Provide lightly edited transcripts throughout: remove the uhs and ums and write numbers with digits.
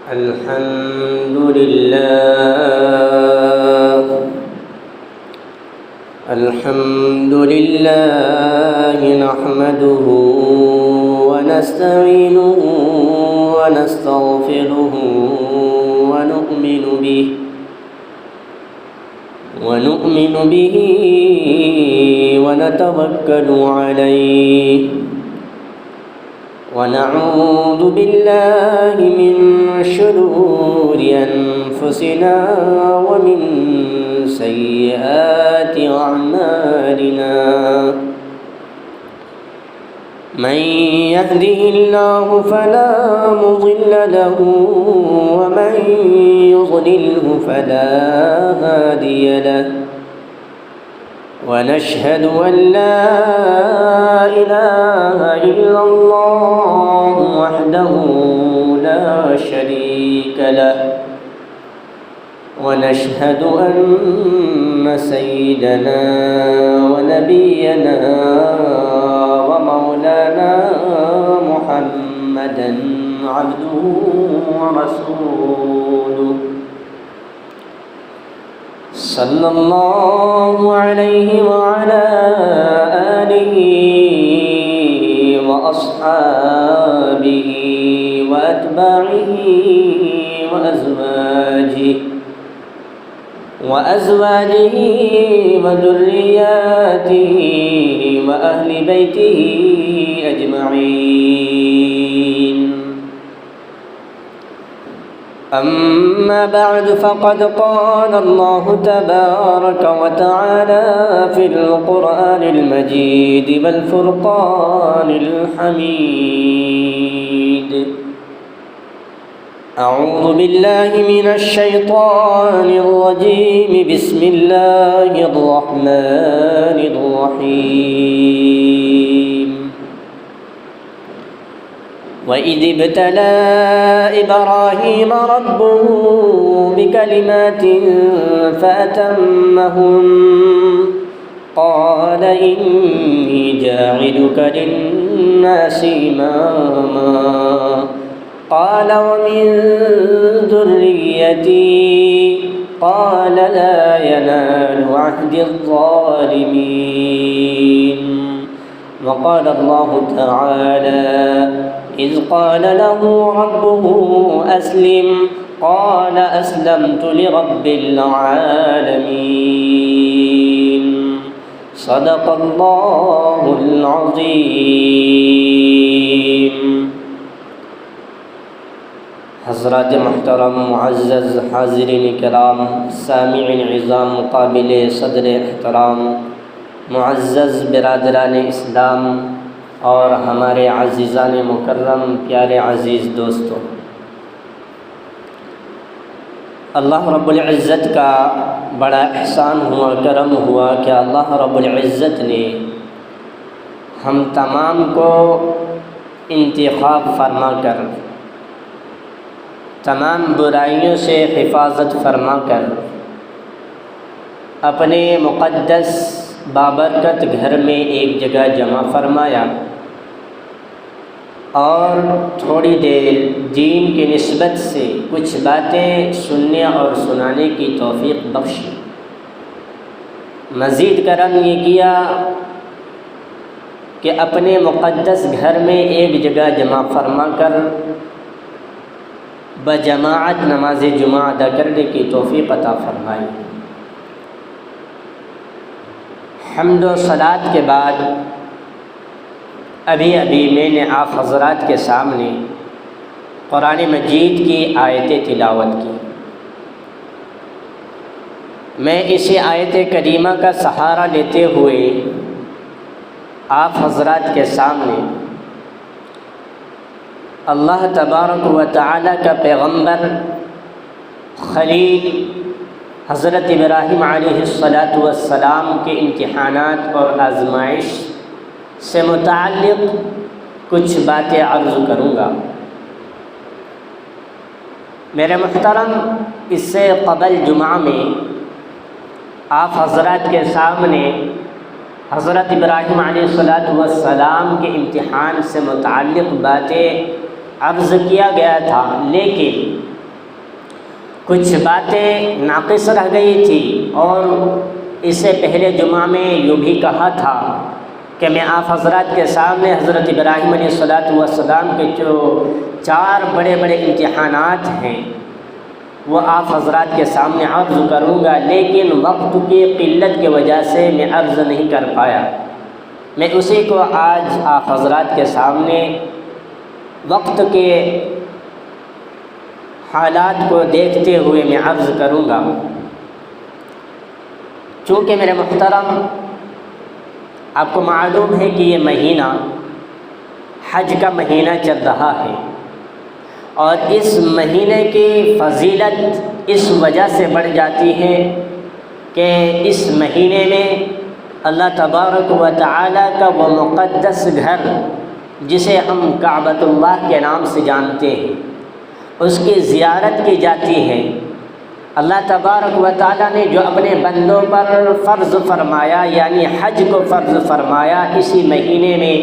الحمد لله الحمد لله نحمده ونستعينه ونستغفره ونؤمن به ونتوكل عليه ونعوذ بالله من شرور أنفسنا ومن سيئات أعمالنا من يهده الله فلا مضل له ومن يضلله فلا هادي له ونشهد أن لا إله إلا الله وحده لا شريك له ونشهد أن سيدنا ونبينا ومولانا محمدا عبده ورسوله صلى الله عليه وعلى آله وأصحابه وأتباعه وأزواجه وذرياته وأهل بيته أجمعين. أما بعد فقد قال الله تبارك وتعالى في القرآن المجيد والفرقان الحميد: أعوذ بالله من الشيطان الرجيم. بسم الله الرحمن الرحيم. وإذ ابتلى إبراهيم ربه بكلمات فأتمهن قال إني جاعلك للناس إماما قال ومن ذريتي قال لا ينال عهد الظالمين. وقال الله تعالى: إذ قال له ربه أسلم قال أسلمت لرب العالمين. صدق الله العظيم. حضرات محترم، معزز حاضرین کرام، سامعین عظام، قابل صدر احترام، معزز برادران اسلام اور ہمارے عزیزان مکرم، پیارے عزیز دوستوں، اللہ رب العزت کا بڑا احسان ہوا، کرم ہوا کہ اللہ رب العزت نے ہم تمام کو انتخاب فرما کر، تمام برائیوں سے حفاظت فرما کر اپنے مقدس بابرکت گھر میں ایک جگہ جمع فرمایا اور تھوڑی دیر دین کی نسبت سے کچھ باتیں سننے اور سنانے کی توفیق بخشی۔ مزید کرم یہ کیا کہ اپنے مقدس گھر میں ایک جگہ جمع فرما کر بجماعت نماز جمعہ ادا کرنے کی توفیق عطا فرمائی۔ حمد و صلات کے بعد ابھی میں نے آپ حضرات کے سامنے قرآن مجید کی آیت تلاوت کی۔ میں اسی آیت کریمہ کا سہارا لیتے ہوئے آپ حضرات کے سامنے اللہ تبارک و تعالی کا پیغمبر خلیل حضرت ابراہیم علیہ السلام کے امتحانات اور آزمائش سے متعلق کچھ باتیں عرض کروں گا۔ میرے محترم، اس سے قبل جمعہ میں آپ حضرات کے سامنے حضرت ابراہیم علیہ السلام کے امتحان سے متعلق باتیں عرض کیا گیا تھا، لیکن کچھ باتیں ناقص رہ گئی تھی، اور اس سے پہلے جمعہ میں یوں بھی کہا تھا کہ میں آپ حضرات کے سامنے حضرت ابراہیم علیہ السلام کے جو 4 بڑے بڑے امتحانات ہیں وہ آپ حضرات کے سامنے عرض کروں گا، لیکن وقت کی قلت کی وجہ سے میں عرض نہیں کر پایا۔ میں اسی کو آج آپ حضرات کے سامنے وقت کے حالات کو دیکھتے ہوئے میں عرض کروں گا۔ چونکہ میرے محترم آپ کو معلوم ہے کہ یہ مہینہ حج کا مہینہ چل رہا ہے، اور اس مہینے کی فضیلت اس وجہ سے بڑھ جاتی ہے کہ اس مہینے میں اللہ تبارک و تعالیٰ کا وہ مقدس گھر جسے ہم کعبۃ اللہ کے نام سے جانتے ہیں، اس کی زیارت کی جاتی ہے۔ اللہ تبارک و تعالیٰ نے جو اپنے بندوں پر فرض فرمایا، یعنی حج کو فرض فرمایا، اسی مہینے میں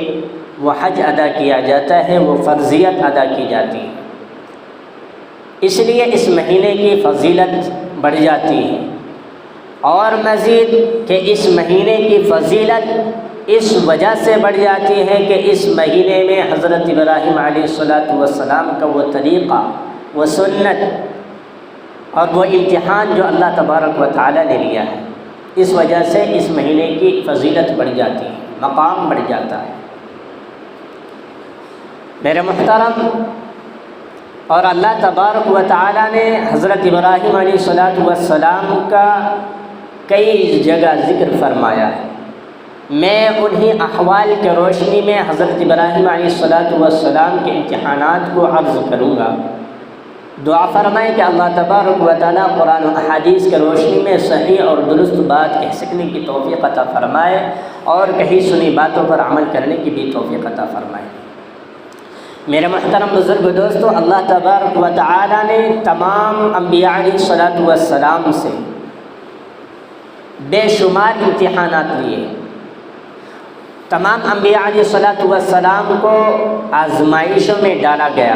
وہ حج ادا کیا جاتا ہے، وہ فرضیت ادا کی جاتی ہے۔ اس لیے اس مہینے کی فضیلت بڑھ جاتی ہے، اور مزید کہ اس مہینے کی فضیلت اس وجہ سے بڑھ جاتی ہے کہ اس مہینے میں حضرت ابراہیم علیہ السلام کا وہ طریقہ، وہ سنت اور وہ امتحان جو اللہ تبارک و تعالیٰ نے لیا ہے، اس وجہ سے اس مہینے کی فضیلت بڑھ جاتی ہے، مقام بڑھ جاتا ہے۔ میرے محترم، اور اللہ تبارک و تعالیٰ نے حضرت ابراہیم علیہ السلام کا کئی جگہ ذکر فرمایا ہے۔ میں انہی احوال کے روشنی میں حضرت ابراہیم علیہ السلام کے امتحانات کو عرض کروں گا۔ دعا فرمائیں کہ اللہ تبارک و تعالیٰ قرآن و احادیث کے روشنی میں صحیح اور درست بات کہہ سکنے کی توفیق عطا فرمائے، اور کہی سنی باتوں پر عمل کرنے کی بھی توفیق عطا فرمائے۔ میرے محترم بزرگ دوستو، اللہ تبارک و تعالیٰ نے تمام انبیاء علیہ السلام سے بے شمار امتحانات لیے۔ تمام انبیاء علیہ السلام کو آزمائشوں میں ڈالا گیا۔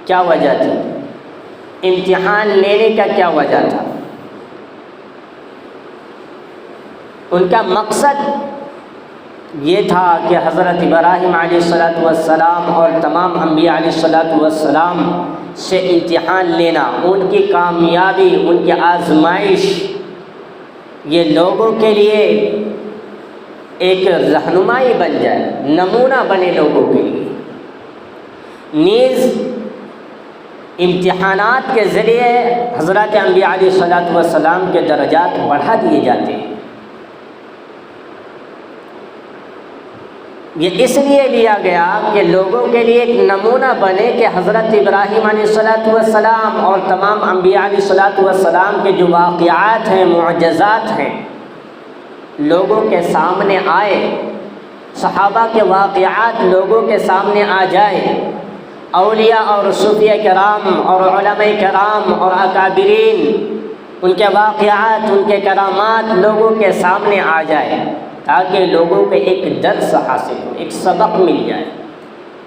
کیا وجہ تھی؟ امتحان لینے کا کیا وجہ تھا؟ ان کا مقصد یہ تھا کہ حضرت ابراہیم علیہ السلام اور تمام انبیاء علیہ السلام سے امتحان لینا، ان کی کامیابی، ان کی آزمائش، یہ لوگوں کے لیے ایک رہنمائی بن جائے، نمونہ بنے لوگوں کے لیے۔ نیز امتحانات کے ذریعے حضرت انبیاء علیہ السلام کے درجات بڑھا دیے جاتے ہیں۔ یہ اس لیے لیا گیا کہ لوگوں کے لیے ایک نمونہ بنے کہ حضرت ابراہیم علیہ السلام اور تمام انبیاء علیہ السلام کے جو واقعات ہیں، معجزات ہیں، لوگوں کے سامنے آئے، صحابہ کے واقعات لوگوں کے سامنے آ جائے، اولیاء اور صوفیاء کرام اور علماء کرام اور اکابرین، ان کے واقعات، ان کے کرامات لوگوں کے سامنے آ جائے، تاکہ لوگوں کو ایک درس حاصل ہو، ایک سبق مل جائے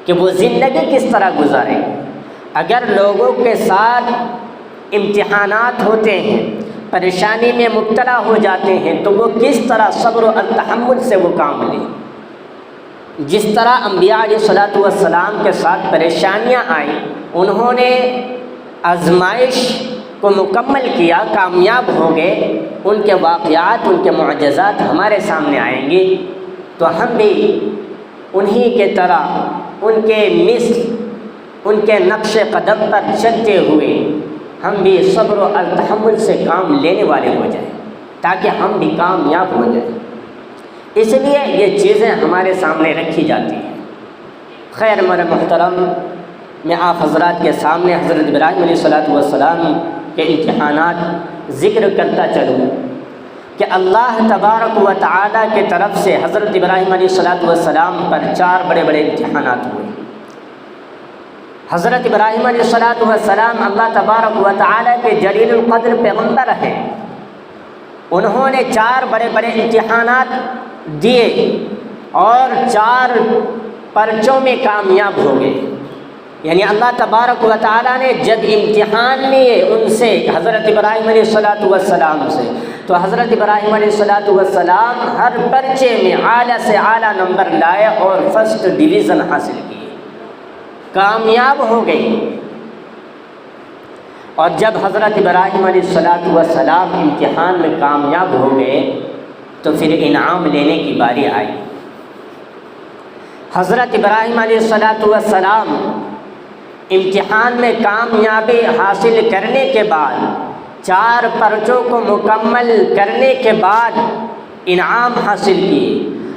کہ وہ زندگی کس طرح گزاریں۔ اگر لوگوں کے ساتھ امتحانات ہوتے ہیں، پریشانی میں مبتلا ہو جاتے ہیں، تو وہ کس طرح صبر و تحمل سے وہ کام لیں۔ جس طرح انبیاء علیہ السلام کے ساتھ پریشانیاں آئیں، انہوں نے آزمائش کو مکمل کیا، کامیاب ہو گئے، ان کے واقعات، ان کے معجزات ہمارے سامنے آئیں گے، تو ہم بھی انہی کے طرح، ان کے مثل، ان کے نقش قدم پر چلتے ہوئے ہم بھی صبر و تحمل سے کام لینے والے ہو جائیں، تاکہ ہم بھی کامیاب ہو جائیں۔ اس لیے یہ چیزیں ہمارے سامنے رکھی جاتی ہیں۔ خیر میرے محترم، میں آپ حضرات کے سامنے حضرت ابراہیم علیہ السلام کے امتحانات ذکر کرتا چلوں کہ اللہ تبارک و تعالیٰ کی طرف سے حضرت ابراہیم علیہ السلام پر 4 بڑے بڑے امتحانات ہوئے۔ حضرت ابراہیم علیہ السلام اللہ تبارک و تعالیٰ کے جلیل القدر پیغمبر ہیں۔ انہوں نے 4 بڑے بڑے امتحانات دیے اور 4 پرچوں میں کامیاب ہو گئے۔ یعنی اللہ تبارک و تعالیٰ نے جب امتحان لیے ان سے حضرت ابراہیم علیہ السلام سے، تو حضرت ابراہیم علیہ السلام ہر پرچے میں اعلیٰ سے اعلیٰ نمبر لائے اور فرسٹ ڈویژن حاصل کیے، کامیاب ہو گئے۔ اور جب حضرت ابراہیم علیہ السلام امتحان میں کامیاب ہو گئے تو پھر انعام لینے کی باری آئی۔ حضرت ابراہیم علیہ السلام امتحان میں کامیابی حاصل کرنے کے بعد، 4 پرچوں کو مکمل کرنے کے بعد انعام حاصل کیے،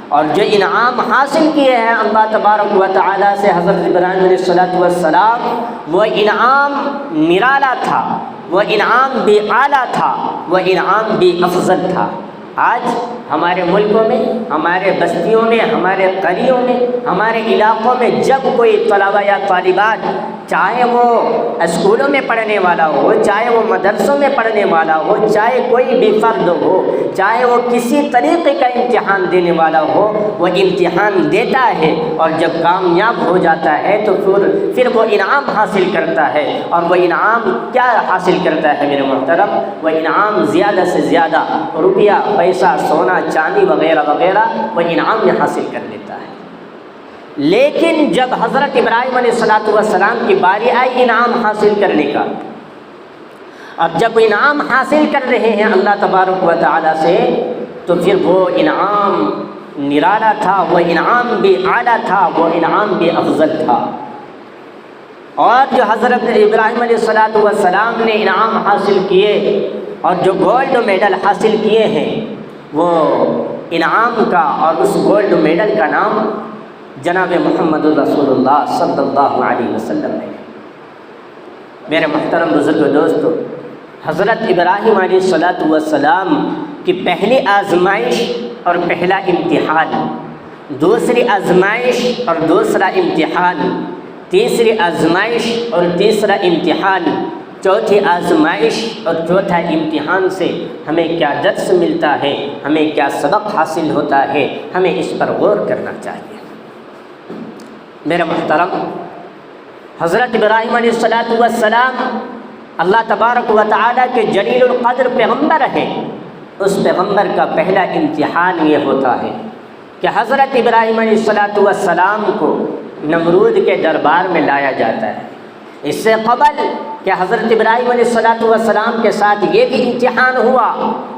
اور جو انعام حاصل کیے ہیں اللہ تبارک و تعالیٰ سے حضرت ابراہیم علیہ السلام، وہ انعام نرالا تھا، وہ انعام بھی اعلیٰ تھا، وہ انعام بھی افضل تھا۔ آج ہمارے ملکوں میں، ہمارے بستیوں میں، ہمارے قریوں میں، ہمارے علاقوں میں جب کوئی طلبہ یا طالبات، چاہے وہ اسکولوں میں پڑھنے والا ہو، چاہے وہ مدرسوں میں پڑھنے والا ہو، چاہے کوئی بھی فرد ہو، چاہے وہ کسی طریقے کا امتحان دینے والا ہو، وہ امتحان دیتا ہے اور جب کامیاب ہو جاتا ہے تو پھر وہ انعام حاصل کرتا ہے۔ اور وہ انعام کیا حاصل کرتا ہے میرے محترم؟ وہ انعام زیادہ سے زیادہ روپیہ، پیسہ، سونا، چاندی وغیرہ وغیرہ وہ انعام میں حاصل کر لیتا ہے۔ لیکن جب حضرت ابراہیم علیہ السلام کی باری آئی انعام حاصل کرنے کا، اب جب انعام حاصل کر رہے ہیں اللہ تبارک و تعالیٰ سے، تو پھر وہ انعام نرالا تھا، وہ انعام بھی اعلیٰ تھا، وہ انعام بھی افضل تھا۔ اور جو حضرت ابراہیم علیہ السلام نے انعام حاصل کیے اور جو گولڈ میڈل حاصل کیے ہیں، وہ انعام کا اور اس گولڈ میڈل کا نام جناب محمد رسول اللہ صلی اللہ علیہ وسلم ہے۔ میرے محترم بزرگ دوستو، حضرت ابراہیم علیہ السلام کی پہلی آزمائش اور پہلا امتحان، دوسری آزمائش اور دوسرا امتحان، تیسری آزمائش اور تیسرا امتحان، چوتھی آزمائش اور چوتھا امتحان سے ہمیں کیا درس ملتا ہے، ہمیں کیا سبق حاصل ہوتا ہے، ہمیں اس پر غور کرنا چاہیے۔ میرے محترم، حضرت ابراہیم علیہ السلام اللہ تبارک و تعالیٰ کے جلیل القدر پیغمبر ہیں۔ اس پیغمبر کا پہلا امتحان یہ ہوتا ہے کہ حضرت ابراہیم علیہ السلام کو نمرود کے دربار میں لایا جاتا ہے۔ اس سے قبل کہ حضرت ابراہیم علیہ السلام کے ساتھ یہ بھی امتحان ہوا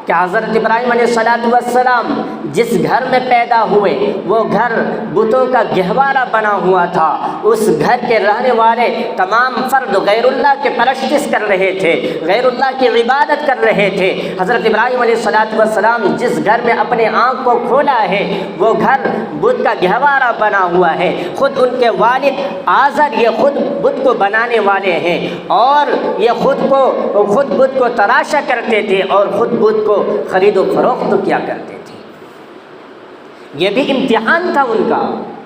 کہ حضرت ابراہیم علیہ السلام جس گھر میں پیدا ہوئے وہ گھر بتوں کا گہوارہ بنا ہوا تھا، اس گھر کے رہنے والے تمام فرد غیر اللہ کے پرستش کر رہے تھے، غیر اللہ کی عبادت کر رہے تھے۔ حضرت ابراہیم علیہ السلام جس گھر میں اپنے آنکھ کو کھولا ہے وہ گھر بت کا گہوارہ بنا ہوا ہے۔ خود ان کے والد آزر یہ خود بت کو بنانے والے ہیں، اور یہ خود بت کو تراشا کرتے تھے اور خود بت کو خرید و فروخت کیا کرتے تھے۔ یہ بھی امتحان تھا ان کا۔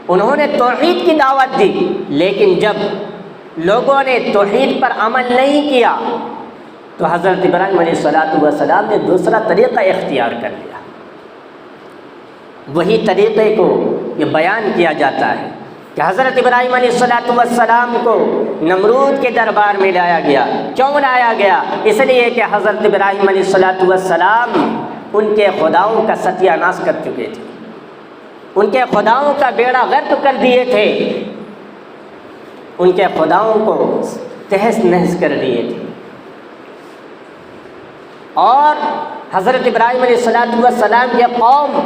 انہوں نے توحید کی دعوت دی، لیکن جب لوگوں نے توحید پر عمل نہیں کیا تو حضرت ابراہیم علیہ السلام نے دوسرا طریقہ اختیار کر لیا۔ وہی طریقے کو یہ بیان کیا جاتا ہے کہ حضرت ابراہیم علیہ السلام کو نمرود کے دربار میں لایا گیا۔ کیوں لایا گیا؟ اس لیے کہ حضرت ابراہیم علیہ السلام ان کے خداؤں کا ستیہ ناش کر چکے تھے، ان کے خداؤں کا بیڑا غرق کر دیے تھے، ان کے خداؤں کو تہس نہس کر دیے تھے۔ اور حضرت ابراہیم علیہ السلام کی قوم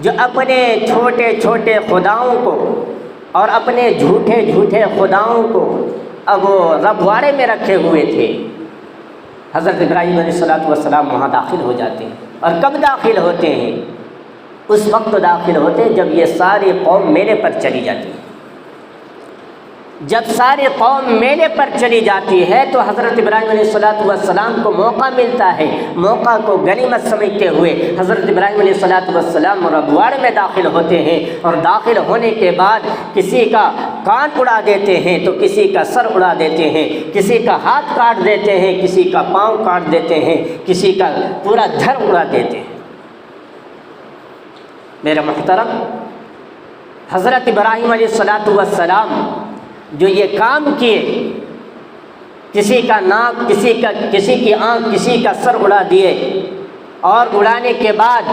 جو اپنے چھوٹے چھوٹے خداؤں کو اور اپنے جھوٹے جھوٹے خداؤں کو اب وہ ربواڑے میں رکھے ہوئے تھے، حضرت ابراہیم علیہ السلام وہاں داخل ہو جاتے ہیں۔ اور کب داخل ہوتے ہیں؟ اس وقت داخل ہوتے ہیں جب یہ ساری قوم میلے پر چلی جاتی ہے۔ جب ساری قوم میلے پر چلی جاتی ہے تو حضرت ابراہیم علیہ السلام کو موقع ملتا ہے، موقع کو غنیمت سمجھتے ہوئے حضرت ابراہیم علیہ السلام ربواڑے میں داخل ہوتے ہیں، اور داخل ہونے کے بعد کسی کا کان اڑا دیتے ہیں تو کسی کا سر اڑا دیتے ہیں، کسی کا ہاتھ کاٹ دیتے ہیں، کسی کا پاؤں کاٹ دیتے ہیں، کسی کا پورا دھر اڑا دیتے ہیں۔ میرے محترم، حضرت ابراہیم علیہ السلام جو یہ کام کیے، کسی کا ناک، کسی کی آنکھ، کسی کا سر اڑا دیے، اور اڑانے کے بعد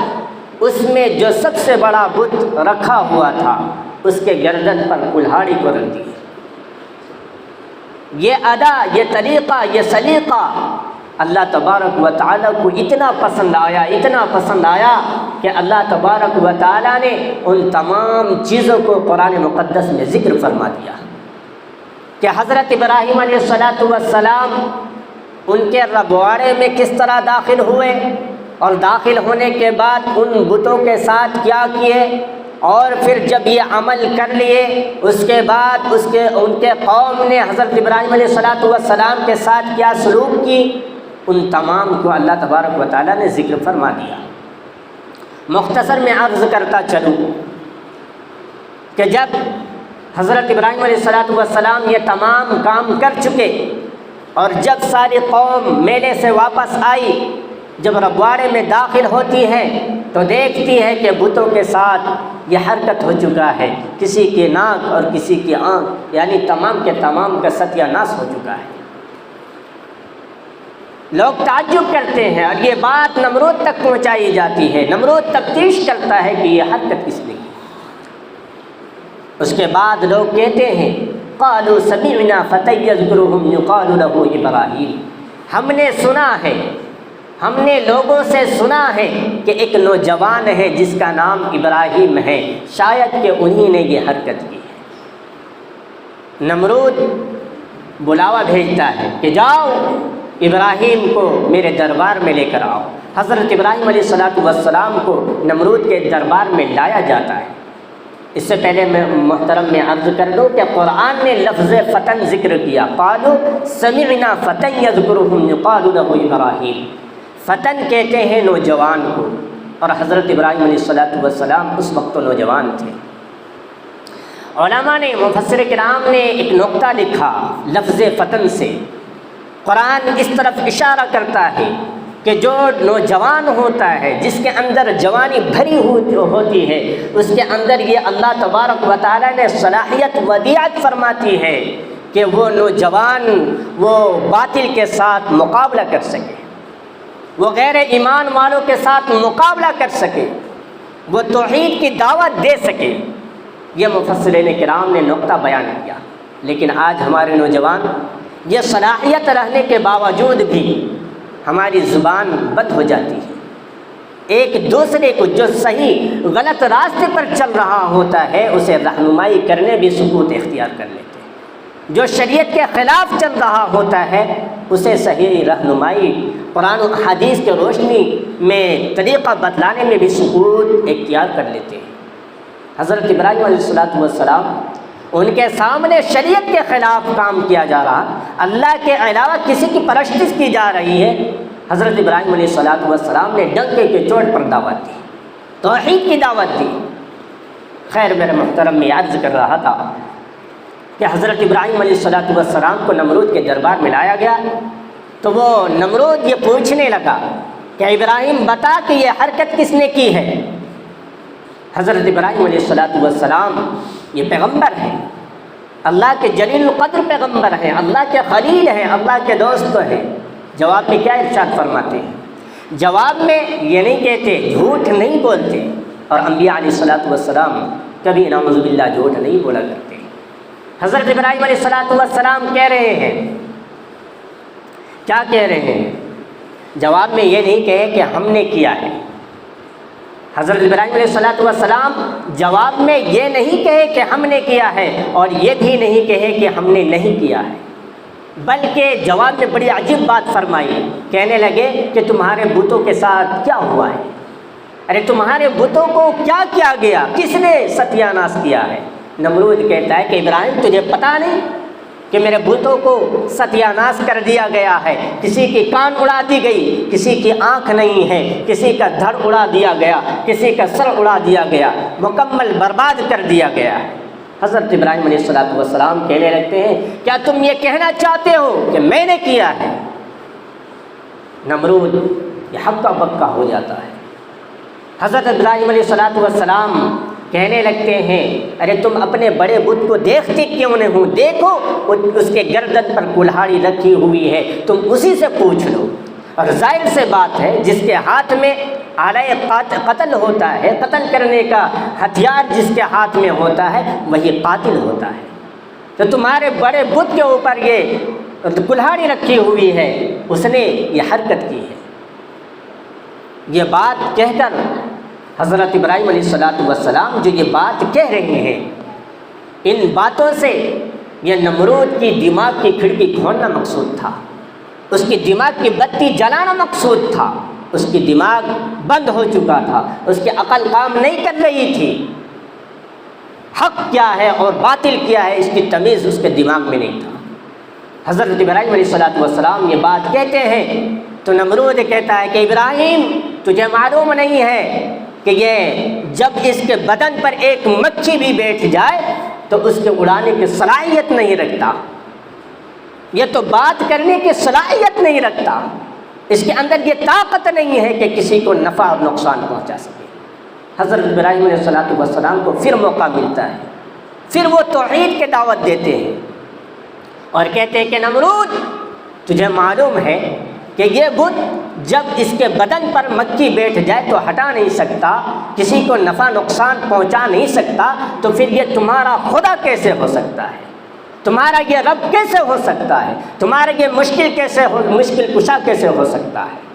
اس میں جو سب سے بڑا بت رکھا ہوا تھا اس کے گردن پر کلہاڑی کو رکھ دی۔ یہ ادا، یہ طریقہ، یہ سلیقہ اللہ تبارک و تعالیٰ کو اتنا پسند آیا، اتنا پسند آیا کہ اللہ تبارک و تعالیٰ نے ان تمام چیزوں کو قرآن مقدس میں ذکر فرما دیا کہ حضرت ابراہیم علیہ السلام ان کے ربواڑے میں کس طرح داخل ہوئے، اور داخل ہونے کے بعد ان بتوں کے ساتھ کیا کیے، اور پھر جب یہ عمل کر لیے اس کے بعد ان کے قوم نے حضرت ابراہیم علیہ السلام کے ساتھ کیا سلوک کی، ان تمام کو اللہ تبارک و تعالیٰ نے ذکر فرما دیا۔ مختصر میں عرض کرتا چلوں کہ جب حضرت ابراہیم علیہ السلام یہ تمام کام کر چکے، اور جب ساری قوم میلے سے واپس آئی، جب ربواڑے میں داخل ہوتی ہے تو دیکھتی ہے کہ بتوں کے ساتھ یہ حرکت ہو چکا ہے، کسی کی ناک اور کسی کی آنکھ، یعنی تمام کے تمام کا ستیہ ناش ہو چکا ہے۔ لوگ تعجب کرتے ہیں، اور یہ بات نمرود تک پہنچائی جاتی ہے، نمرود تفتیش کرتا ہے کہ یہ حرکت کس نے کی۔ اس کے بعد لوگ کہتے ہیں قالوا سمعنا فتى يذكرهم يقال له ابراہیم، ہم نے سنا ہے، ہم نے لوگوں سے سنا ہے کہ ایک نوجوان ہے جس کا نام ابراہیم ہے، شاید کہ انہی نے یہ حرکت کی ہے۔ نمرود بلاوا بھیجتا ہے کہ جاؤ ابراہیم کو میرے دربار میں لے کر آؤ۔ حضرت ابراہیم علیہ السلام کو نمرود کے دربار میں لایا جاتا ہے۔ اس سے پہلے میں محترم میں عرض کر دوں کہ قرآن نے لفظ فتن ذکر کیا، قالوا سمعنا فتى يذكرهم يقال له ابراہیم۔ فتن کہتے ہیں نوجوان کو، اور حضرت ابراہیم علیہ السلام اس وقت تو نوجوان تھے۔ علماء نے، مفسر کرام نے ایک نقطہ لکھا لفظ فتن سے، قرآن اس طرف اشارہ کرتا ہے کہ جو نوجوان ہوتا ہے، جس کے اندر جوانی بھری ہوتی ہے، اس کے اندر یہ اللہ تبارک و تعالیٰ نے صلاحیت ودیعت فرماتی ہے کہ وہ نوجوان وہ باطل کے ساتھ مقابلہ کر سکے، وہ غیر ایمان والوں کے ساتھ مقابلہ کر سکے، وہ توحید کی دعوت دے سکے۔ یہ مفسرین کرام نے نقطہ بیان کیا۔ لیکن آج ہمارے نوجوان یہ صلاحیت رہنے کے باوجود بھی ہماری زبان بند ہو جاتی ہے، ایک دوسرے کو جو صحیح غلط راستے پر چل رہا ہوتا ہے اسے رہنمائی کرنے بھی سکوت اختیار کر لیتے ہیں، جو شریعت کے خلاف چل رہا ہوتا ہے اسے صحیح رہنمائی قرآن و حدیث کے روشنی میں طریقہ بتلانے میں بھی سکوت اختیار کر لیتے ہیں۔ حضرت ابراہیم علیہ السلام ان کے سامنے شریعت کے خلاف کام کیا جا رہا، اللہ کے علاوہ کسی کی پرستش کی جا رہی ہے، حضرت ابراہیم علیہ السلام نے ڈنکے کے چوٹ پر دعوت دی، توحید کی دعوت دی۔ خیر میرے محترم میں عرض کر رہا تھا کہ حضرت ابراہیم علیہ السلام کو نمرود کے دربار میں لایا گیا، تو وہ نمرود یہ پوچھنے لگا کہ ابراہیم بتا کہ یہ حرکت کس نے کی ہے۔ حضرت ابراہیم علیہ السلام یہ پیغمبر ہیں، اللہ کے جلیل القدر پیغمبر ہیں، اللہ کے خلیل ہیں، اللہ کے دوست ہیں۔ جواب میں کیا ارشاد فرماتے ہیں؟ جواب میں یہ نہیں کہتے، جھوٹ نہیں بولتے، اور انبیاء علیہ السلام کبھی نعوذ باللہ جھوٹ نہیں بولا کرتے۔ حضرت ابراہیم علیہ السلام کہہ رہے ہیں، کیا کہہ رہے ہیں؟ جواب میں یہ نہیں کہے کہ ہم نے کیا ہے۔ حضرت ابراہیم علیہ السلام جواب میں یہ نہیں کہے کہ ہم نے کیا ہے، اور یہ بھی نہیں کہے کہ ہم نے نہیں کیا ہے، بلکہ جواب میں بڑی عجیب بات فرمائی، کہنے لگے کہ تمہارے بتوں کے ساتھ کیا ہوا ہے؟ ارے تمہارے بتوں کو کیا کیا گیا؟ کس نے ستیہ ناش کیا ہے؟ نمرود کہتا ہے کہ ابراہیم تجھے پتہ نہیں کہ میرے بتوں کو ستیہ ناش کر دیا گیا ہے، کسی کی کان اڑا دی گئی، کسی کی آنکھ نہیں ہے، کسی کا دھڑ اڑا دیا گیا، کسی کا سر اڑا دیا گیا، مکمل برباد کر دیا گیا ہے۔ حضرت ابراہیم علیہ السلام کہنے لگتے ہیں کیا تم یہ کہنا چاہتے ہو کہ میں نے کیا ہے؟ نمرود یہ ہکا بکا ہو جاتا ہے۔ حضرت ابراہیم علیہ السلام کہنے لگتے ہیں ارے تم اپنے بڑے بت کو دیکھتے کیوں نہیں ہو؟ دیکھو اس کے گردن پر کلہاڑی رکھی ہوئی ہے، تم اسی سے پوچھ لو۔ اور ظاہر سے بات ہے جس کے ہاتھ میں آلہ قتل ہوتا ہے، قتل کرنے کا ہتھیار جس کے ہاتھ میں ہوتا ہے وہی قاتل ہوتا ہے۔ تو تمہارے بڑے بت کے اوپر یہ کلہاڑی رکھی ہوئی ہے، اس نے یہ حرکت کی ہے۔ یہ بات کہہ کر حضرت ابراہیم علیہ السلام جو یہ بات کہہ رہے ہیں، ان باتوں سے یہ نمرود کی دماغ کی کھڑکی کھولنا مقصود تھا، اس کی دماغ کی بتی جلانا مقصود تھا۔ اس کی دماغ بند ہو چکا تھا، اس کی عقل کام نہیں کر رہی تھی، حق کیا ہے اور باطل کیا ہے اس کی تمیز اس کے دماغ میں نہیں تھا۔ حضرت ابراہیم علیہ السلام یہ بات کہتے ہیں تو نمرود کہتا ہے کہ ابراہیم تجھے معلوم نہیں ہے کہ یہ جب اس کے بدن پر ایک مکھی بھی بیٹھ جائے تو اس کے اڑانے کی صلاحیت نہیں رکھتا، یہ تو بات کرنے کی صلاحیت نہیں رکھتا، اس کے اندر یہ طاقت نہیں ہے کہ کسی کو نفع اور نقصان پہنچا سکے۔ حضرت ابراہیم علیہ السلام کو پھر موقع ملتا ہے، پھر وہ توحید کی دعوت دیتے ہیں اور کہتے ہیں کہ نمرود تجھے معلوم ہے کہ یہ بت جب اس کے بدن پر مکھی بیٹھ جائے تو ہٹا نہیں سکتا، کسی کو نفع نقصان پہنچا نہیں سکتا، تو پھر یہ تمہارا خدا کیسے ہو سکتا ہے؟ تمہارا یہ رب کیسے ہو سکتا ہے؟ تمہارا یہ مشکل کشا کیسے ہو سکتا ہے؟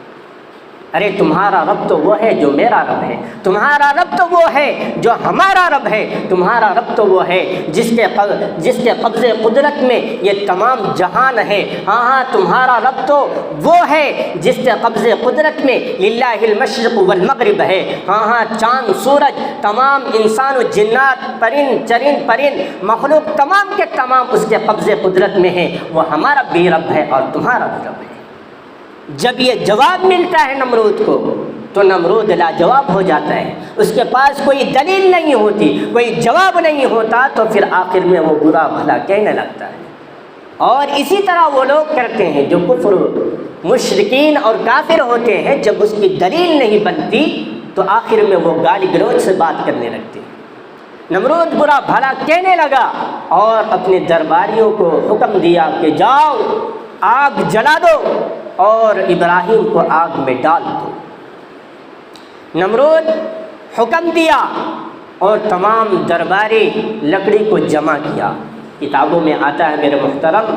ارے تمہارا رب تو وہ ہے جو میرا رب ہے، تمہارا رب تو وہ ہے جو ہمارا رب ہے، تمہارا رب تو وہ ہے جس کے قبضے قدرت میں یہ تمام جہان ہے۔ ہاں تمہارا رب تو وہ ہے جس کے قبضے قدرت میں للہ المشرق والمغرب ہے۔ ہاں چاند سورج تمام انسان و جنات پرند مخلوق تمام کے تمام اس کے قبضے قدرت میں ہے، وہ ہمارا بھی رب ہے اور تمہارا بھی رب ہے۔ جب یہ جواب ملتا ہے نمرود کو تو نمرود لاجواب ہو جاتا ہے، اس کے پاس کوئی دلیل نہیں ہوتی، کوئی جواب نہیں ہوتا، تو پھر آخر میں وہ برا بھلا کہنے لگتا ہے۔ اور اسی طرح وہ لوگ کرتے ہیں جو کفر مشرکین اور کافر ہوتے ہیں، جب اس کی دلیل نہیں بنتی تو آخر میں وہ گالی گلوچ سے بات کرنے لگتے ہیں۔ نمرود برا بھلا کہنے لگا اور اپنے درباریوں کو حکم دیا کہ جاؤ آگ جلا دو اور ابراہیم کو آگ میں ڈال دو۔ نمرود حکم دیا اور تمام درباری لکڑی کو جمع کیا۔ کتابوں میں آتا ہے میرے محترم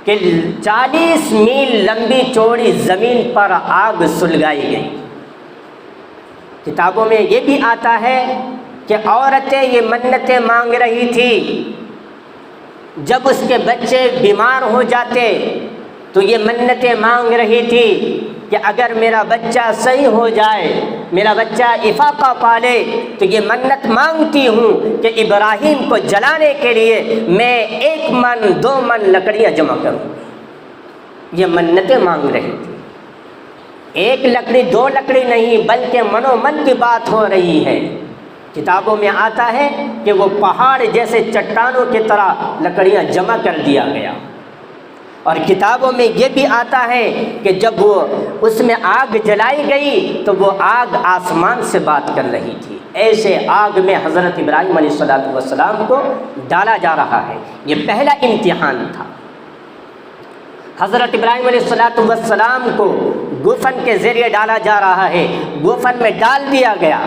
کہ 40 میل لمبی چوڑی زمین پر آگ سلگائی گئی۔ کتابوں میں یہ بھی آتا ہے کہ عورتیں یہ منتیں مانگ رہی تھی، جب اس کے بچے بیمار ہو جاتے تو یہ منتیں مانگ رہی تھی کہ اگر میرا بچہ صحیح ہو جائے، میرا بچہ افاقہ پالے، تو یہ منت مانگتی ہوں کہ ابراہیم کو جلانے کے لیے میں 1 من 2 من لکڑیاں جمع کروں۔ یہ منتیں مانگ رہی تھی، 1 لکڑی 2 لکڑی نہیں بلکہ منو من کی بات ہو رہی ہے۔ کتابوں میں آتا ہے کہ وہ پہاڑ جیسے چٹانوں کی طرح لکڑیاں جمع کر دیا گیا، اور کتابوں میں یہ بھی آتا ہے کہ جب وہ اس میں آگ جلائی گئی تو وہ آگ آسمان سے بات کر رہی تھی۔ ایسے آگ میں حضرت ابراہیم علیہ السلام کو ڈالا جا رہا ہے۔ یہ پہلا امتحان تھا۔ حضرت ابراہیم علیہ السلام کو گوفن کے ذریعے ڈالا جا رہا ہے، گوفن میں ڈال دیا گیا۔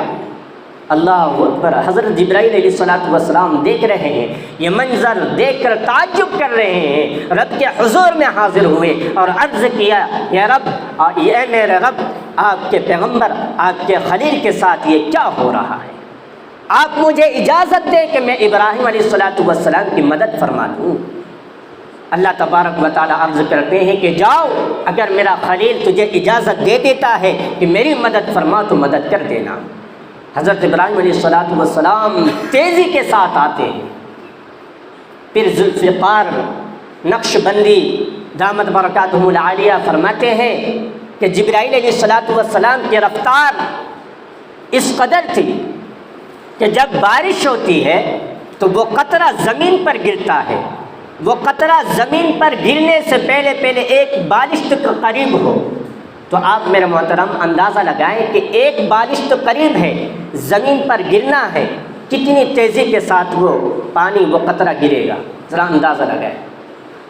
اللہ اکبر، حضرت جبرائیل علیہ السلام دیکھ رہے ہیں، یہ منظر دیکھ کر تعجب کر رہے ہیں، رب کے حضور میں حاضر ہوئے اور عرض کیا یا رب، اے میرے رب، آپ کے پیغمبر آپ کے خلیل کے ساتھ یہ کیا ہو رہا ہے؟ آپ مجھے اجازت دیں کہ میں ابراہیم علیہ السلام کی مدد فرما دوں۔ اللہ تبارک و تعالیٰ عرض کرتے ہیں کہ جاؤ، اگر میرا خلیل تجھے اجازت دے دیتا ہے کہ میری مدد فرما تو مدد کر دینا۔ حضرت ابراہیم علیہ السلام تیزی کے ساتھ آتے ہیں۔ پھر ذوالفقار نقش بندی دامت برکاتہم العالیہ فرماتے ہیں کہ جبرائیل علیہ السلام کی رفتار اس قدر تھی کہ جب بارش ہوتی ہے تو وہ قطرہ زمین پر گرتا ہے، وہ قطرہ زمین پر گرنے سے پہلے ایک بالشت کے قریب ہو تو آپ میرے محترم اندازہ لگائیں کہ ایک بارش تو قریب ہے، زمین پر گرنا ہے، کتنی تیزی کے ساتھ وہ پانی وہ قطرہ گرے گا، ذرا اندازہ لگائیں۔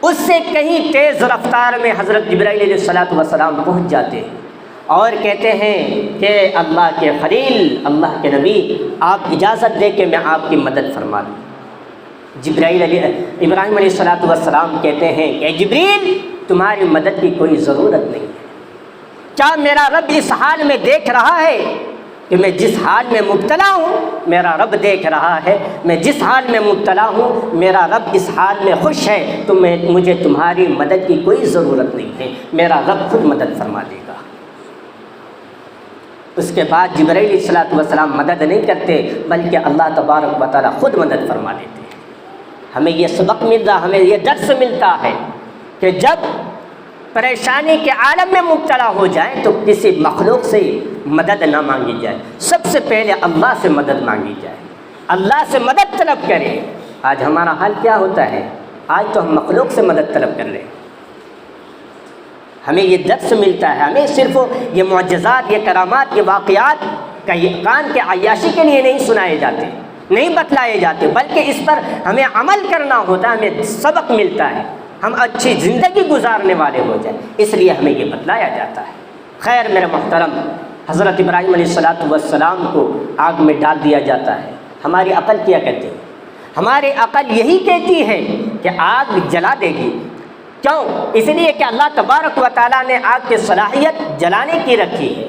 اس سے کہیں تیز رفتار میں حضرت جبرائیل علیہ السلام پہنچ جاتے ہیں اور کہتے ہیں کہ اللہ کے خلیل، اللہ کے نبی، آپ اجازت دے کہ میں آپ کی مدد فرما دوں۔ ابراہیم علیہ السلام کہتے ہیں کہ جبریل، تمہاری مدد کی کوئی ضرورت نہیں ہے، کیا میرا رب اس حال میں دیکھ رہا ہے کہ میں جس حال میں مبتلا ہوں میرا رب دیکھ رہا ہے، میں جس حال میں مبتلا ہوں میرا رب اس حال میں خوش ہے، تو مجھے تمہاری مدد کی کوئی ضرورت نہیں ہے، میرا رب خود مدد فرما دے گا۔ اس کے بعد جبرائیل علیہ السلام مدد نہیں کرتے بلکہ اللہ تبارک و تعالیٰ خود مدد فرما دیتے ہیں۔ ہمیں یہ سبق ملتا، ہمیں یہ درس ملتا ہے کہ جب پریشانی کے عالم میں مبتلا ہو جائیں تو کسی مخلوق سے مدد نہ مانگی جائے، سب سے پہلے اللہ سے مدد مانگی جائے، اللہ سے مدد طلب کریں۔ آج ہمارا حال کیا ہوتا ہے؟ آج تو ہم مخلوق سے مدد طلب کر رہے ہیں۔ ہمیں یہ درس ملتا ہے، ہمیں صرف یہ معجزات، یہ کرامات، یہ واقعات کان کے عیاشی کے لیے نہیں سنائے جاتے، نہیں بتلائے جاتے، بلکہ اس پر ہمیں عمل کرنا ہوتا ہے، ہمیں سبق ملتا ہے، ہم اچھی زندگی گزارنے والے ہو جائیں، اس لیے ہمیں یہ بتلایا جاتا ہے۔ خیر میرے محترم، حضرت ابراہیم علیہ السلام کو آگ میں ڈال دیا جاتا ہے۔ ہماری عقل کیا کہتی ہے؟ ہماری عقل یہی کہتی ہے کہ آگ جلا دے گی۔ کیوں؟ اس لیے کہ اللہ تبارک و تعالیٰ نے آگ کی صلاحیت جلانے کی رکھی ہے۔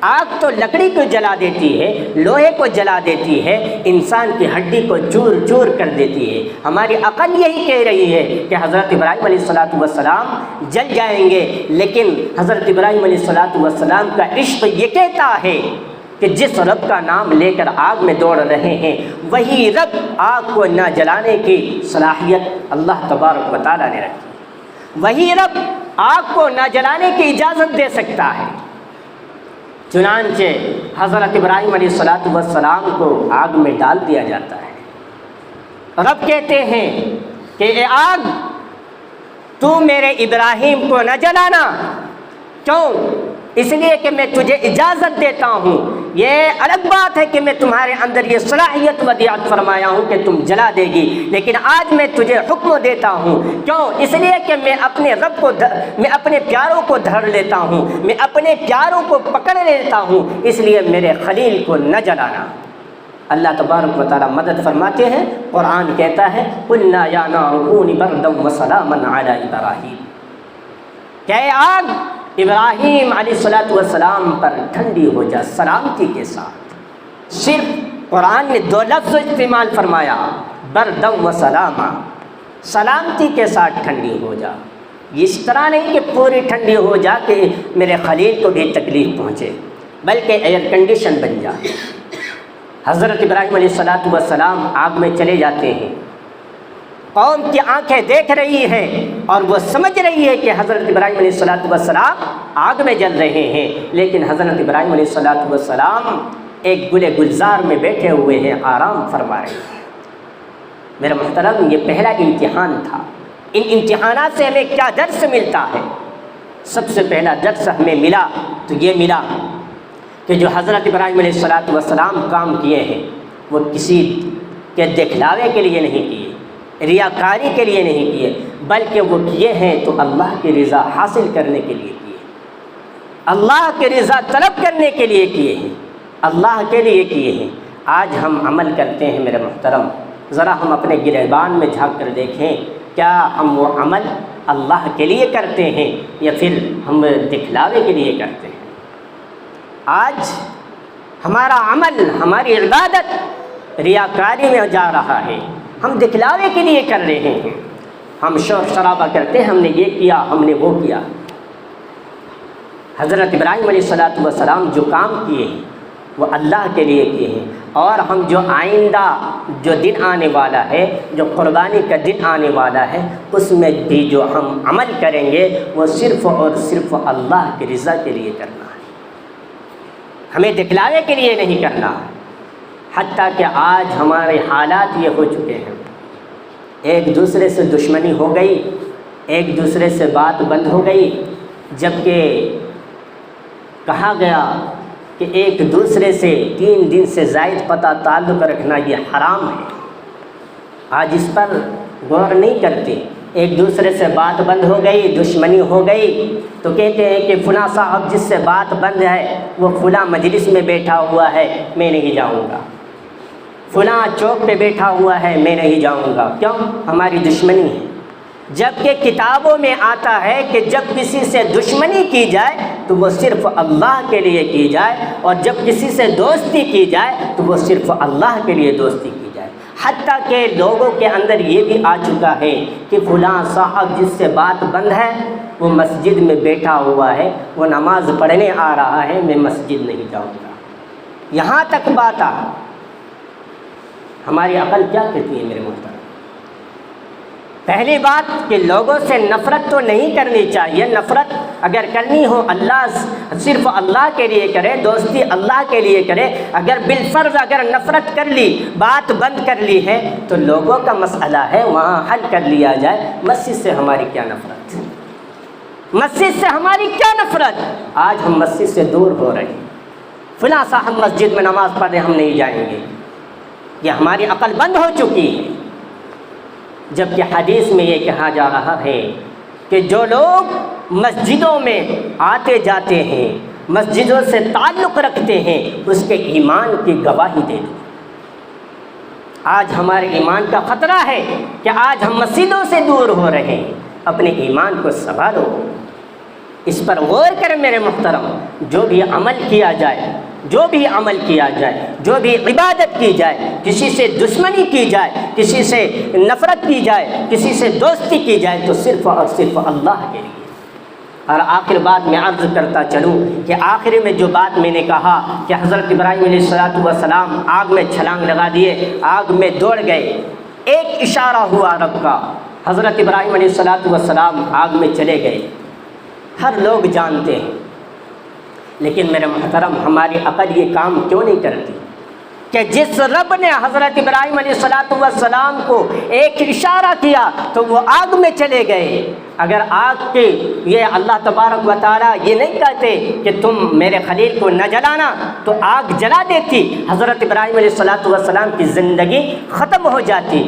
آگ تو لکڑی کو جلا دیتی ہے، لوہے کو جلا دیتی ہے، انسان کی ہڈی کو چور چور کر دیتی ہے۔ ہماری عقل یہی کہہ رہی ہے کہ حضرت ابراہیم علیہ السلام جل جائیں گے، لیکن حضرت ابراہیم علیہ السلام کا عشق یہ کہتا ہے کہ جس رب کا نام لے کر آگ میں دوڑ رہے ہیں وہی رب آگ کو نہ جلانے کی صلاحیت اللہ تبارک و تعالیٰ نے رکھی، وہی رب آگ کو نہ جلانے کی اجازت دے سکتا ہے۔ چنانچہ حضرت ابراہیم علیہ السلام کو آگ میں ڈال دیا جاتا ہے۔ رب کہتے ہیں کہ اے آگ، تو میرے ابراہیم کو نہ جلانا۔ کیوں؟ اس لیے کہ میں تجھے اجازت دیتا ہوں۔ یہ الگ بات ہے کہ میں تمہارے اندر یہ صلاحیت ودیعت فرمایا ہوں کہ تم جلا دے گی، لیکن آج میں تجھے حکم دیتا ہوں۔ کیوں؟ اس لیے کہ میں اپنے رب کو میں اپنے پیاروں کو دھر لیتا ہوں، میں اپنے پیاروں کو پکڑ لیتا ہوں، اس لیے میرے خلیل کو نہ جلانا۔ اللہ تبارک و تعالیٰ مدد فرماتے ہیں۔ قرآن کہتا ہے قُلْنَا يَا نَارُ كُونِي بَرْدًا وَسَلَامًا عَلَىٰ إِبْرَاهِيمَ، کہ اے آگ، ابراہیم علیہ السلام پر ٹھنڈی ہو جا سلامتی کے ساتھ۔ صرف قرآن نے دو لفظ استعمال فرمایا، بردم و سلاما، سلامتی کے ساتھ ٹھنڈی ہو جا۔ اس طرح نہیں کہ پوری ٹھنڈی ہو جا کہ میرے خلیل کو بھی تکلیف پہنچے، بلکہ ایئر کنڈیشن بن جا۔ حضرت ابراہیم علیہ السلام آگ میں چلے جاتے ہیں، قوم کی آنکھیں دیکھ رہی ہیں اور وہ سمجھ رہی ہے کہ حضرت ابراہیم علیہ السلام آگ میں جل رہے ہیں، لیکن حضرت ابراہیم علیہ السلام ایک گلے گلزار میں بیٹھے ہوئے ہیں، آرام فرما رہے ہیں۔ میرا محترم، یہ پہلا امتحان تھا۔ ان امتحانات سے ہمیں کیا درس ملتا ہے؟ سب سے پہلا درس ہمیں ملا تو یہ ملا کہ جو حضرت ابراہیم علیہ السلام کام کیے ہیں وہ کسی کے دکھلاوے کے لیے نہیں کیے، ریاکاری کے لیے نہیں کیے، بلکہ وہ کیے ہیں تو اللہ کی رضا حاصل کرنے کے لیے کیے، اللہ کی رضا طلب کرنے کے لیے کیے ہیں، اللہ کے لیے کیے ہیں۔ آج ہم عمل کرتے ہیں میرے محترم، ذرا ہم اپنے گریبان میں جھانک کر دیکھیں، کیا ہم وہ عمل اللہ کے لیے کرتے ہیں یا پھر ہم دکھلاوے کے لیے کرتے ہیں؟ آج ہمارا عمل، ہماری عبادت ریاکاری میں جا رہا ہے، ہم دکھلاوے کے لیے کر رہے ہیں، ہم شور شرابہ کرتے ہیں، ہم نے یہ کیا، ہم نے وہ کیا۔ حضرت ابراہیم علیہ السلام جو کام کیے ہیں وہ اللہ کے لیے کیے ہیں، اور ہم جو آئندہ جو دن آنے والا ہے، جو قربانی کا دن آنے والا ہے، اس میں بھی جو ہم عمل کریں گے وہ صرف اور صرف اللہ کی رضا کے لیے کرنا ہے، ہمیں دکھلاوے کے لیے نہیں کرنا۔ حتیٰ کہ آج ہمارے حالات یہ ہو چکے ہیں، ایک دوسرے سے دشمنی ہو گئی، ایک دوسرے سے بات بند ہو گئی، جبکہ کہا گیا کہ ایک دوسرے سے 3 دن سے زائد قطع تعلق رکھنا یہ حرام ہے۔ آج اس پر غور نہیں کرتے، ایک دوسرے سے بات بند ہو گئی، دشمنی ہو گئی تو کہتے ہیں کہ فلاں صاحب جس سے بات بند ہے وہ فلاں مجلس میں بیٹھا ہوا ہے، میں نہیں جاؤں گا، فلاں چوک پہ بیٹھا ہوا ہے، میں نہیں جاؤں گا۔ کیوں؟ ہماری دشمنی ہے۔ جبکہ کتابوں میں آتا ہے کہ جب کسی سے دشمنی کی جائے تو وہ صرف اللہ کے لیے کی جائے، اور جب کسی سے دوستی کی جائے تو وہ صرف اللہ کے لیے دوستی کی جائے۔ حتیٰ کہ لوگوں کے اندر یہ بھی آ چکا ہے کہ فلاں صاحب جس سے بات بند ہے وہ مسجد میں بیٹھا ہوا ہے، وہ نماز پڑھنے آ رہا ہے، میں مسجد نہیں جاؤں گا۔ یہاں تک بات آ، ہماری عقل کیا کہتی ہے میرے محترم؟ پہلی بات کہ لوگوں سے نفرت تو نہیں کرنی چاہیے، نفرت اگر کرنی ہو صرف اللہ کے لیے کرے، دوستی اللہ کے لیے کرے۔ اگر بالفرض اگر نفرت کر لی، بات بند کر لی ہے تو لوگوں کا مسئلہ ہے، وہاں حل کر لیا جائے۔ مسجد سے ہماری کیا نفرت؟ مسجد سے ہماری کیا نفرت؟ آج ہم مسجد سے دور ہو رہے ہیں، فلاں صاحب مسجد میں نماز پڑھنے ہم نہیں جائیں گے، یہ ہماری عقل بند ہو چکی ہے۔ جبکہ حدیث میں یہ کہا جا رہا ہے کہ جو لوگ مسجدوں میں آتے جاتے ہیں، مسجدوں سے تعلق رکھتے ہیں، اس کے ایمان کی گواہی دے دو۔ آج ہمارے ایمان کا خطرہ ہے کہ آج ہم مسجدوں سے دور ہو رہے ہیں۔ اپنے ایمان کو سنبھالو، اس پر غور کریں میرے محترم۔ جو بھی عمل کیا جائے، جو بھی عمل کیا جائے، جو بھی عبادت کی جائے، کسی سے دشمنی کی جائے، کسی سے نفرت کی جائے، کسی سے دوستی کی جائے تو صرف اور صرف اللہ کے لیے۔ اور آخر بات میں عرض کرتا چلوں کہ آخر میں جو بات میں نے کہا کہ حضرت ابراہیم علیہ السلام آگ میں چھلانگ لگا دیے، آگ میں دوڑ گئے، ایک اشارہ ہوا رب کا، حضرت ابراہیم علیہ السلام آگ میں چلے گئے، ہر لوگ جانتے ہیں۔ لیکن میرے محترم ہماری عقل یہ کام کیوں نہیں کرتی کہ جس رب نے حضرت ابراہیم علیہ السلام کو ایک اشارہ کیا تو وہ آگ میں چلے گئے۔ اگر آگ کے یہ اللہ تبارک و تعالیٰ یہ نہیں کہتے کہ تم میرے خلیل کو نہ جلانا تو آگ جلا دیتی، حضرت ابراہیم علیہ السلام کی زندگی ختم ہو جاتی۔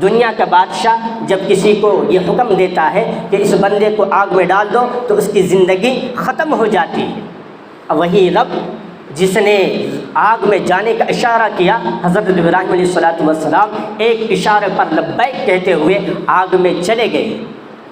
دنیا کا بادشاہ جب کسی کو یہ حکم دیتا ہے کہ اس بندے کو آگ میں ڈال دو تو اس کی زندگی ختم ہو جاتی ہے۔ وہی رب جس نے آگ میں جانے کا اشارہ کیا، حضرت ابراہیم علیہ السلام ایک اشارے پر لبیک کہتے ہوئے آگ میں چلے گئے،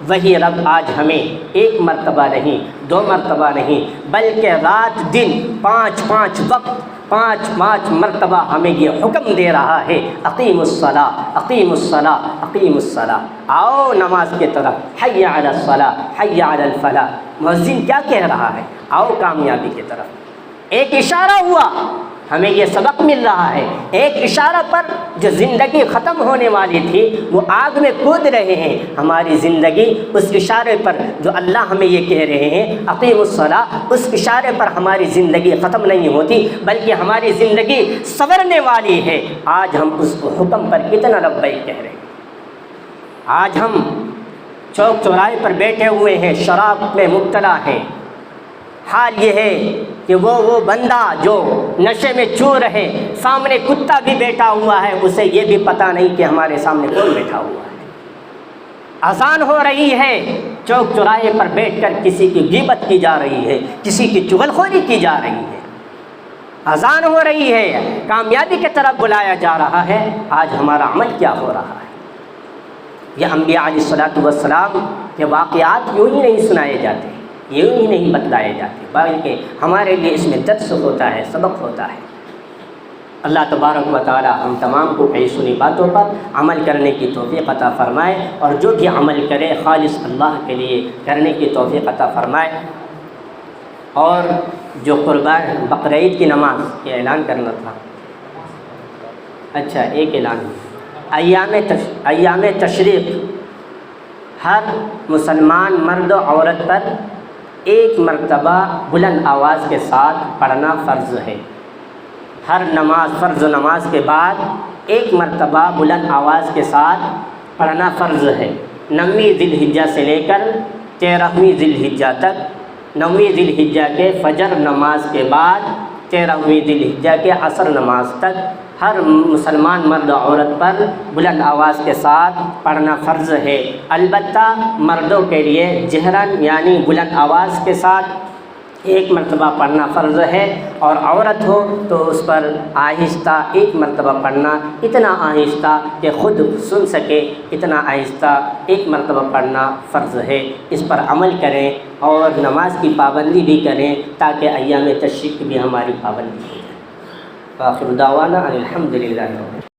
وہی رب آج ہمیں 1 مرتبہ نہیں، 2 مرتبہ نہیں، بلکہ رات دن 5 وقت 5 مرتبہ ہمیں یہ حکم دے رہا ہے، اقیم الصلاۃ اقیم الصلاۃ اقیم الصلاۃ، آؤ نماز کی طرف، حی علی الصلاۃ حی علی الفلاح۔ مؤذن کیا کہہ رہا ہے؟ آؤ کامیابی کی طرف۔ ایک اشارہ ہوا، ہمیں یہ سبق مل رہا ہے، ایک اشارہ پر جو زندگی ختم ہونے والی تھی وہ آگ میں کود رہے ہیں۔ ہماری زندگی اس اشارے پر جو اللہ ہمیں یہ کہہ رہے ہیں اقیم الصلاۃ، اس اشارے پر ہماری زندگی ختم نہیں ہوتی بلکہ ہماری زندگی سنورنے والی ہے۔ آج ہم اس حکم پر کتنا لبیک کہہ رہے ہیں۔ آج ہم چوک چوراہے پر بیٹھے ہوئے ہیں، شراب میں مبتلا ہیں۔ حال یہ ہے کہ وہ بندہ جو نشے میں چور ہے، سامنے کتا بھی بیٹھا ہوا ہے، اسے یہ بھی پتہ نہیں کہ ہمارے سامنے کون بیٹھا ہوا ہے۔ اذان ہو رہی ہے، چوک چوراہے پر بیٹھ کر کسی کی غیبت کی جا رہی ہے، کسی کی چغلخوری کی جا رہی ہے۔ اذان ہو رہی ہے، کامیابی کی طرف بلایا جا رہا ہے، آج ہمارا عمل کیا ہو رہا ہے؟ یہ انبیاء علیہ السلام کے واقعات یوں ہی نہیں سنائے جاتے، یوں ہی نہیں بتلائے جاتے، بلکہ ہمارے لیے اس میں درس ہوتا ہے، سبق ہوتا ہے۔ اللہ تبارک و تعالی ہم تمام کو کئی سنی باتوں پر عمل کرنے کی توفیق عطا فرمائے، اور جو بھی عمل کرے خالص اللہ کے لیے کرنے کی توفیق عطا فرمائے۔ اور جو قربان بقرعید کی نماز یہ اعلان کرنا تھا، اچھا ایک اعلان، ایام تشریق ہر مسلمان مرد و عورت پر 1 مرتبہ بلند آواز کے ساتھ پڑھنا فرض ہے۔ ہر نماز، فرض نماز کے بعد 1 مرتبہ بلند آواز کے ساتھ پڑھنا فرض ہے۔ 9ویں ذی الحجہ سے لے کر 13ویں ذی الحجہ تک 9ویں ذی الحجہ کے فجر نماز کے بعد 13ویں ذی الحجہ کے عصر نماز تک ہر مسلمان مرد و عورت پر بلند آواز کے ساتھ پڑھنا فرض ہے۔ البتہ مردوں کے لیے جہراً یعنی بلند آواز کے ساتھ 1 مرتبہ پڑھنا فرض ہے، اور عورت ہو تو اس پر آہستہ 1 مرتبہ پڑھنا، اتنا آہستہ کہ خود سن سکے، اتنا آہستہ 1 مرتبہ پڑھنا فرض ہے۔ اس پر عمل کریں اور نماز کی پابندی بھی کریں تاکہ ایام تشریق بھی ہماری پابندی ہو جائے۔ آخر دعوانا الحمدللہ۔